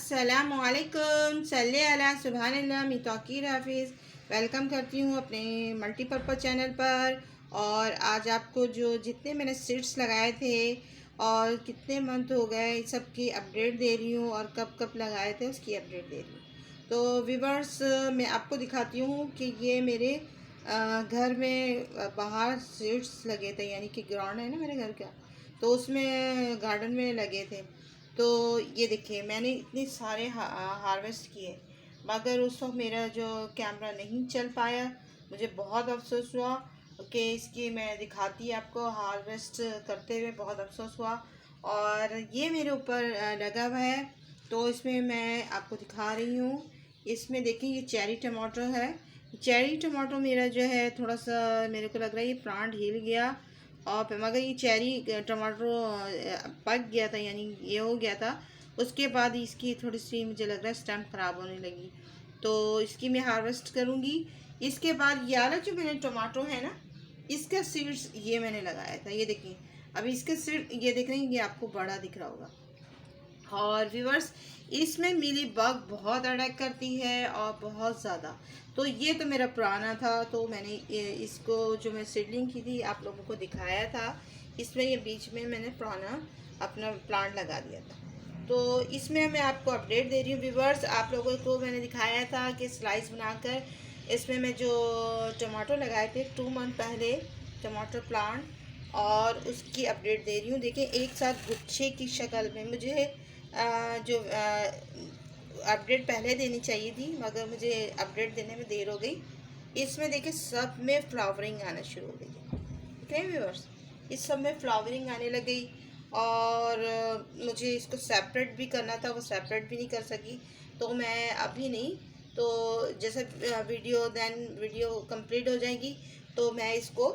अस्सलामुअलैकुम सल्ले अला सुभानल्लाह मी तौकीर हाफिज़। वेलकम करती हूँ अपने मल्टीपर्पज़ चैनल पर। और आज आपको जो जितने मैंने सीड्स लगाए थे और कितने मंथ हो गए सब की अपडेट दे रही हूँ, और कब कब लगाए थे उसकी अपडेट दे रही हूँ। तो व्यूवर्स, मैं आपको दिखाती हूँ कि ये मेरे घर में बाहर सीड्स लगे थे, यानी कि ग्राउंड है ना मेरे घर का, तो उसमें गार्डन में लगे थे। तो ये देखिए मैंने इतने सारे हार्वेस्ट किए, मगर उस वक्त मेरा जो कैमरा नहीं चल पाया। मुझे बहुत अफसोस हुआ कि इसकी मैं दिखाती आपको हार्वेस्ट करते हुए, बहुत अफसोस हुआ। और ये मेरे ऊपर लगा हुआ है, तो इसमें मैं आपको दिखा रही हूँ। इसमें देखिए ये चेरी टमाटो है। चेरी टमाटो मेरा जो है थोड़ा सा मेरे को लग रहा है ये प्लांट हिल गया, और मगर ये चेरी टमाटो पक गया था, यानी ये हो गया था। उसके बाद इसकी थोड़ी सी मुझे लग रहा है स्टेम ख़राब होने लगी, तो इसकी मैं हार्वेस्ट करूँगी। इसके बाद ये वाला जो मेरे टमाटो है ना, इसका सीड्स ये मैंने लगाया था। ये देखिए अभी इसके सीड ये देख रहे हैं, ये आपको बड़ा दिख रहा होगा। और व्यूवर्स, इसमें मिली बग बहुत अटैक करती है और बहुत ज़्यादा। तो ये तो मेरा पुराना था, तो मैंने इसको जो मैं सीडलिंग की थी आप लोगों को दिखाया था। इसमें ये बीच में मैंने पुराना अपना प्लांट लगा दिया था। तो इसमें मैं आपको अपडेट दे रही हूँ व्यूवर्स। आप लोगों को मैंने दिखाया था कि स्लाइस बनाकर इसमें मैं जो टमाटो लगाए थे 2 मंथ पहले टमाटर प्लांट, और उसकी अपडेट दे रही हूँ। देखिए एक साथ गुच्छे की शक्ल में मुझे जो अपडेट पहले देनी चाहिए थी, मगर मुझे अपडेट देने में देर हो गई। इसमें देखिए सब में फ्लावरिंग आना शुरू हो गई है, ठीक है व्यूअर्स। इस सब में फ्लावरिंग आने लग गई, और मुझे इसको सेपरेट भी करना था, वो सेपरेट भी नहीं कर सकी। तो मैं अभी नहीं, तो जैसे वीडियो कंप्लीट हो जाएगी तो मैं इसको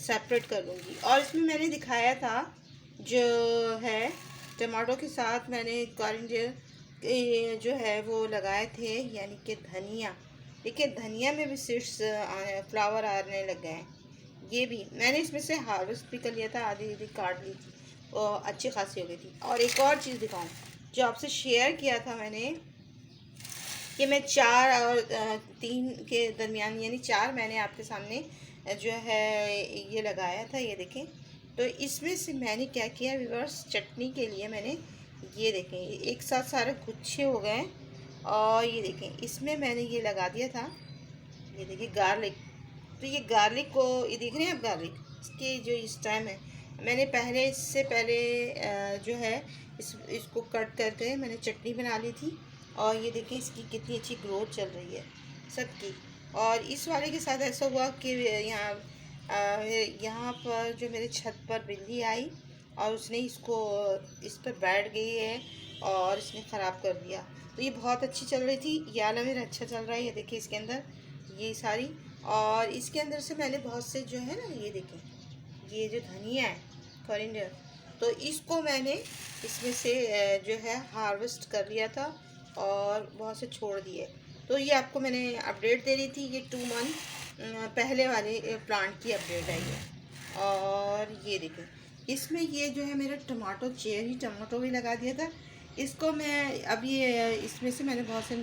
सेपरेट कर लूँगी। और इसमें मैंने दिखाया था जो है टमाटो के साथ मैंने कॉरिएंडर जो है वो लगाए थे, यानी कि धनिया। देखिए धनिया में भी सीड्स फ्लावर आने लग गए हैं। ये भी मैंने इसमें से हार्वेस्ट भी कर लिया था, आधी आधी काट ली थी और अच्छी खासी हो गई थी। और एक और चीज़ दिखाऊं जो आपसे शेयर किया था मैंने, कि मैं 4 और 3 के दरमियान, यानी 4 मैंने आपके सामने जो है ये लगाया था। ये देखें, तो इसमें से मैंने क्या किया व्यूअर्स, चटनी के लिए मैंने ये देखें एक साथ सारे गुच्छे हो गए। और ये देखें इसमें मैंने ये लगा दिया था, ये देखिए गार्लिक। तो ये गार्लिक को ये देख रहे हैं आप, गार्लिक इसके जो इस टाइम है, मैंने पहले इससे पहले जो है इसको कट करके मैंने चटनी बना ली थी। और ये देखिए इसकी कितनी अच्छी ग्रोथ चल रही है सबकी। और इस वाले के साथ ऐसा हुआ कि यहाँ पर जो मेरे छत पर बिल्ली आई और उसने इसको इस पर बैठ गई है और इसने ख़राब कर दिया। तो ये बहुत अच्छी चल रही थी, ये वाला मेरा अच्छा चल रहा है। ये देखिए इसके अंदर ये सारी, और इसके अंदर से मैंने बहुत से जो है ना, ये देखें ये जो धनिया है कॉरिएंडर, तो इसको मैंने इसमें से जो है हार्वेस्ट कर लिया था और बहुत से छोड़ दिए। तो ये आपको मैंने अपडेट दे रही थी, ये 2 मंथ पहले वाले प्लांट की अपडेट है ये। और ये देखें इसमें ये जो है मेरा टमाटो चेरी टमाटो भी लगा दिया था। इसको मैं अभी इसमें से मैंने बहुत से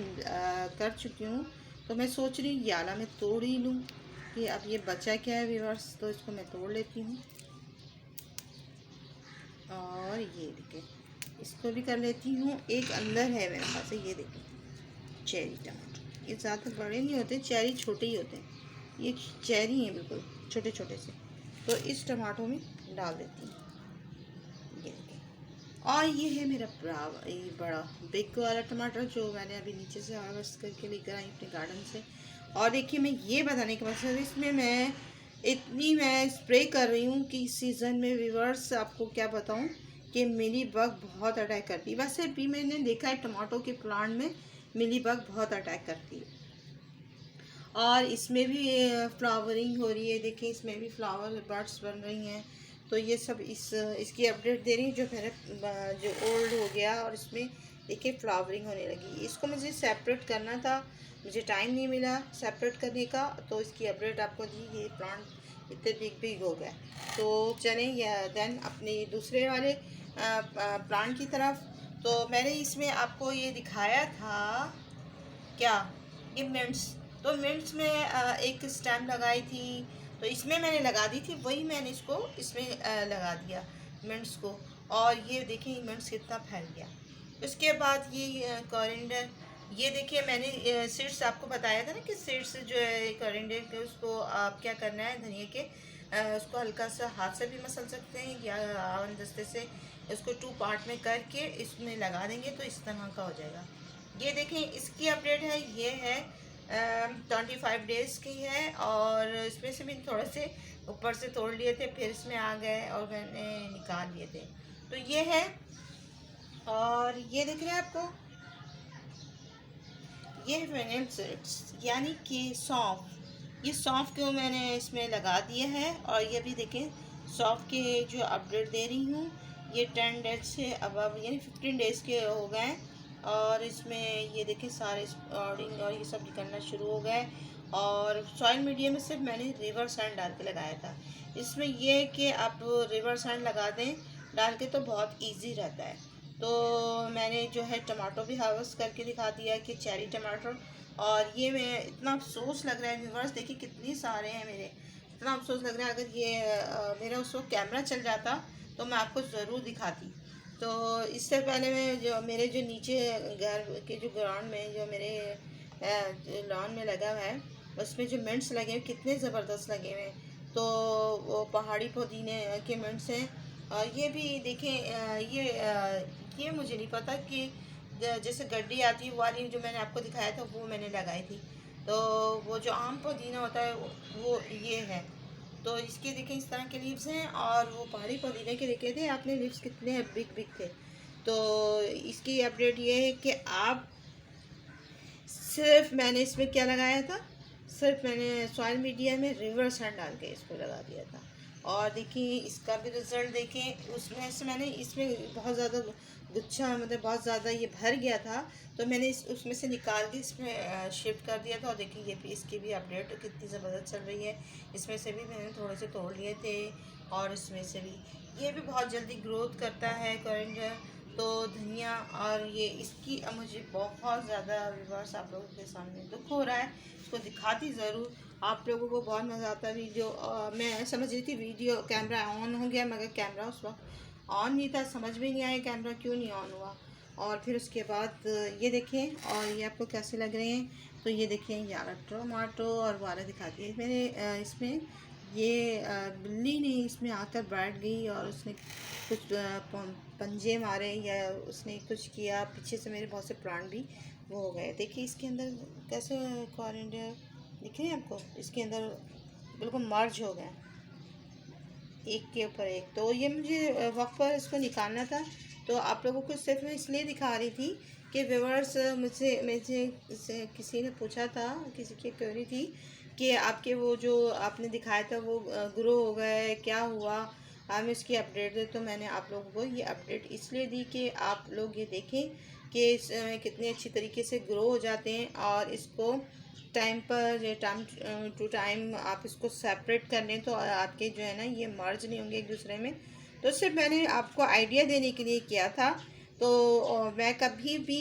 कर चुकी हूँ, तो मैं सोच रही हूँ याला मैं तोड़ ही लूँ कि अब ये बचा क्या है व्यूअर्स, तो इसको मैं तोड़ लेती हूँ। और ये देखिए इसको भी कर लेती हूँ। एक अंदर है मेरे पास, ये देखिए चेरी टमाटर, ये ज़्यादा बड़े नहीं होते, चेरी छोटे ही होते हैं। ये चेरी हैं बिल्कुल छोटे छोटे से, तो इस टमाटो में डाल देती हूँ। ये देखिए, और ये है मेरा ये बड़ा बिग वाला टमाटर जो मैंने अभी नीचे से हार्वेस्ट करके लेकर आई अपने गार्डन से। और देखिए मैं ये बताने के बाद इसमें मैं स्प्रे कर रही हूँ कि इस सीज़न में व्यूअर्स आपको क्या बताऊँ कि मिली बग बहुत अटैक करती है। वैसे भी मैंने देखा है टमाटो के प्लांट में मिली बग बहुत अटैक करती है, और इसमें भी फ्लावरिंग हो रही है। देखिए इसमें भी फ्लावर बर्ड्स बन रही हैं। तो ये सब इसकी अपडेट दे रही हूँ जो मेरा जो ओल्ड हो गया, और इसमें देखिए फ्लावरिंग होने लगी। इसको मुझे सेपरेट करना था, मुझे टाइम नहीं मिला सेपरेट करने का, तो इसकी अपडेट आपको दी। ये प्लांट इतने बिग बिग हो गए। तो चलें या देन अपने दूसरे वाले प्लांट की तरफ। तो मैंने इसमें आपको ये दिखाया था क्या, ये मिंट्स। तो मिंट्स में एक स्टेम लगाई थी, तो इसमें मैंने लगा दी थी, वही मैंने इसको इसमें लगा दिया मिंट्स को। और ये देखिए मिंट्स कितना फैल गया। उसके बाद ये कोरिएंडर, ये देखिए मैंने सीड्स आपको बताया था ना कि सीड्स जो है कोरिएंडर के, उसको आप क्या करना है, धनिया के उसको हल्का सा हाथ से भी मसल सकते हैं या आवन दस्ते से उसको 2 पार्ट में करके इसमें लगा देंगे तो इस तरह का हो जाएगा। ये देखें इसकी अपडेट है, ये है 25 डेज़ की है। और इसमें से भी थोड़े से ऊपर से तोड़ लिए थे, फिर इसमें आ गए और मैंने निकाल लिए थे। तो ये है। और ये दिख रहा है आपको, ये फेनेल सीड्स यानी कि सौंफ। ये सौंफ को मैंने इसमें लगा दिया है। और ये भी देखें सौंफ के जो अपडेट दे रही हूँ, ये 10 डेज से अब यानी 15 डेज़ के हो गए। और इसमें ये देखें सारे स्प्राउटिंग और ये सब निकलना शुरू हो गए। और सॉइल मीडिया में सिर्फ मैंने रिवर सैंड डाल के लगाया था। इसमें यह है कि आप रिवर सैंड लगा दें डाल के तो बहुत इजी रहता है। तो मैंने जो है टमाटो भी हार्वेस्ट करके दिखा दिया कि चेरी टमाटर। और ये मैं इतना अफसोस लग रहा है व्यूवर्स, देखिए कितने सारे हैं मेरे, इतना अफसोस लग रहा है। अगर ये मेरा उस वक्त कैमरा चल जाता तो मैं आपको ज़रूर दिखाती। तो इससे पहले मैं जो मेरे जो नीचे घर के जो ग्राउंड में जो मेरे लॉन में लगा हुआ है, उसमें जो मिंट्स लगे हुए कितने ज़बरदस्त लगे हुए हैं। तो वो पहाड़ी पुदीने के मिंट्स हैं। और ये भी देखें ये मुझे नहीं पता कि जैसे गड्डी आती है वाली जो मैंने आपको दिखाया था वो मैंने लगाई थी। तो वो जो आम पुदीना होता है वो ये है। तो इसके देखें इस तरह के लीव्स हैं। और वो पहाड़ी पुदीने के देखे थे आपने लीव्स कितने बिग बिग थे। तो इसकी अपडेट ये है कि आप सिर्फ मैंने इसमें क्या लगाया था, सिर्फ मैंने सॉइल मीडिया में रिवर सैंड डाल के इसको लगा दिया था। और देखिए इसका भी रिज़ल्ट देखें, उसमें से मैंने इसमें बहुत ज़्यादा गुच्छा मतलब बहुत ज़्यादा ये भर गया था, तो मैंने उसमें से निकाल के इसमें शिफ्ट कर दिया था। और देखिए ये भी इसकी भी अपडेट कितनी ज़बरदस्त चल रही है। इसमें से भी मैंने थोड़े से तोड़ लिए थे और इसमें से भी ये भी बहुत जल्दी ग्रोथ करता है कोरिएंडर। तो धनिया और ये इसकी मुझे बहुत ज़्यादा व्यूअर्स आप लोगों के सामने दुख हो रहा है, इसको दिखाती ज़रूर। आप लोगों को बहुत मज़ा आता है वीडियो। मैं समझ रही थी वीडियो कैमरा ऑन हो गया, मगर कैमरा उस वक्त ऑन नहीं था, समझ में नहीं आया कैमरा क्यों नहीं ऑन हुआ। और फिर उसके बाद ये देखें और ये आपको कैसे लग रहे हैं। तो ये देखें यार टमाटो और वाला दिखाती है मेरे इसमें ये बिल्ली ने इसमें आकर बैठ गई और उसने कुछ पंजे मारे या उसने कुछ किया, पीछे से मेरे बहुत से प्लांट भी वो हो गए। देखिए इसके अंदर कैसे कोरिएंडर दिख रहे हैं आपको, इसके अंदर बिल्कुल मर्ज हो गए एक के ऊपर एक। तो ये मुझे वक्त पर इसको निकालना था। तो आप लोगों को सिर्फ मैं इसलिए दिखा रही थी कि व्यूअर्स मुझे मुझे किसी ने पूछा था, किसी की क्वेरी थी कि आपके वो जो आपने दिखाया था वो ग्रो हो गए क्या हुआ, हमें इसकी अपडेट दे। तो मैंने आप लोगों को ये अपडेट इसलिए दी कि आप लोग ये देखें कि कितने अच्छी तरीके से ग्रो हो जाते हैं। और इसको टाइम पर टाइम टू टाइम आप इसको सेपरेट कर लें तो आपके जो है ना ये मर्ज नहीं होंगे एक दूसरे में। तो सिर्फ मैंने आपको आइडिया देने के लिए किया था। तो मैं कभी भी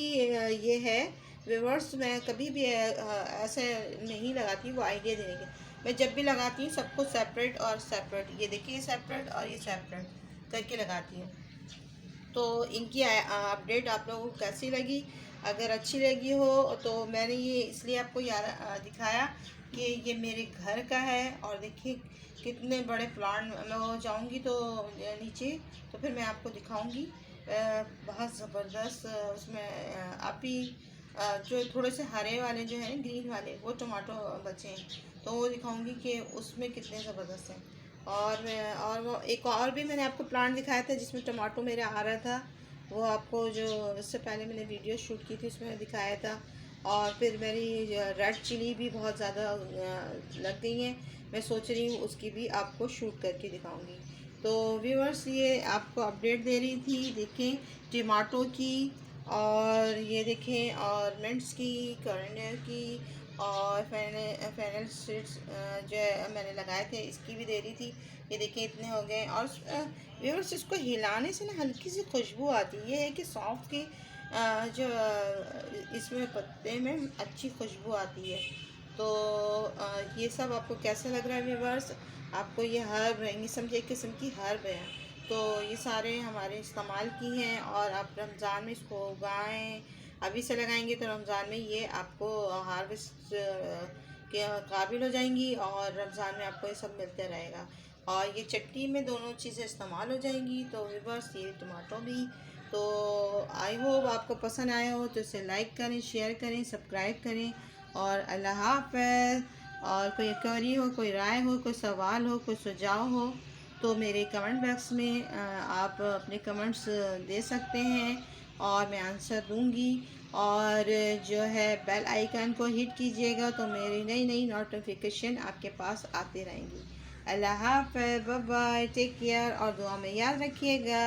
ये है व्यूअर्स, मैं कभी भी ऐसे नहीं लगाती वो आइडिया देने के। मैं जब भी लगाती हूँ सबको सेपरेट और सेपरेट, ये देखिए सेपरेट और ये सेपरेट करके लगाती हूँ। तो इनकी अपडेट आप लोगों को कैसी लगी, अगर अच्छी लगी हो तो मैंने ये इसलिए आपको यार दिखाया कि ये मेरे घर का है। और देखिए कितने बड़े प्लांट, मैं जाऊंगी तो नीचे तो फिर मैं आपको दिखाऊंगी बहुत ज़बरदस्त। उसमें आप ही जो थोड़े से हरे वाले जो हैं ग्रीन वाले वो टमाटो बचे हैं तो वो दिखाऊंगी कि उसमें कितने ज़बरदस्त हैं। और वो एक और भी मैंने आपको प्लांट दिखाया था जिसमें टमाटो मेरा आ रहा था, वो आपको जो इससे पहले मैंने वीडियो शूट की थी उसमें दिखाया था। और फिर मेरी रेड चिली भी बहुत ज़्यादा लग गई हैं, मैं सोच रही हूँ उसकी भी आपको शूट करके दिखाऊंगी। तो व्यूअर्स ये आपको अपडेट दे रही थी, देखें टमाटो की और ये देखें और मिंट्स की, कोरिएंडर की और फेनल सीड्स जो है मैंने लगाए थे, इसकी भी दे रही थी। ये देखिए इतने हो गए। और व्यूअर्स इसको हिलाने से ना हल्की सी खुशबू आती है। ये है कि सौंफ की जो इसमें पत्ते में अच्छी खुशबू आती है। तो ये सब आपको कैसा लग रहा है व्यूअर्स? आपको ये हर्ब है, ये समझे एक किस्म की हर्ब है। तो ये सारे हमारे इस्तेमाल की हैं और आप रमज़ान में इसको उगाएं। अभी से लगाएंगे तो रमज़ान में ये आपको हार्वेस्ट के काबिल हो जाएंगी और रमज़ान में आपको ये सब मिलते रहेगा। और ये चटनी में दोनों चीज़ें इस्तेमाल हो जाएंगी। तो व्यूअर्स ये टमाटो भी। तो आई होप आपको पसंद आया हो तो इसे लाइक करें, शेयर करें, सब्सक्राइब करें। और अल्लाह हाफ़िज़। और कोई क्वेरी हो, कोई राय हो, कोई सवाल हो, कोई सुझाव हो तो मेरे कमेंट बॉक्स में आप अपने कमेंट्स दे सकते हैं और मैं आंसर दूंगी। और जो है बेल आइकन को हिट कीजिएगा तो मेरी नई नई नोटिफिकेशन आपके पास आते रहेंगी। अल्लाह हाफ़िज़, बाय बाय, टेक केयर और दुआ में याद रखिएगा।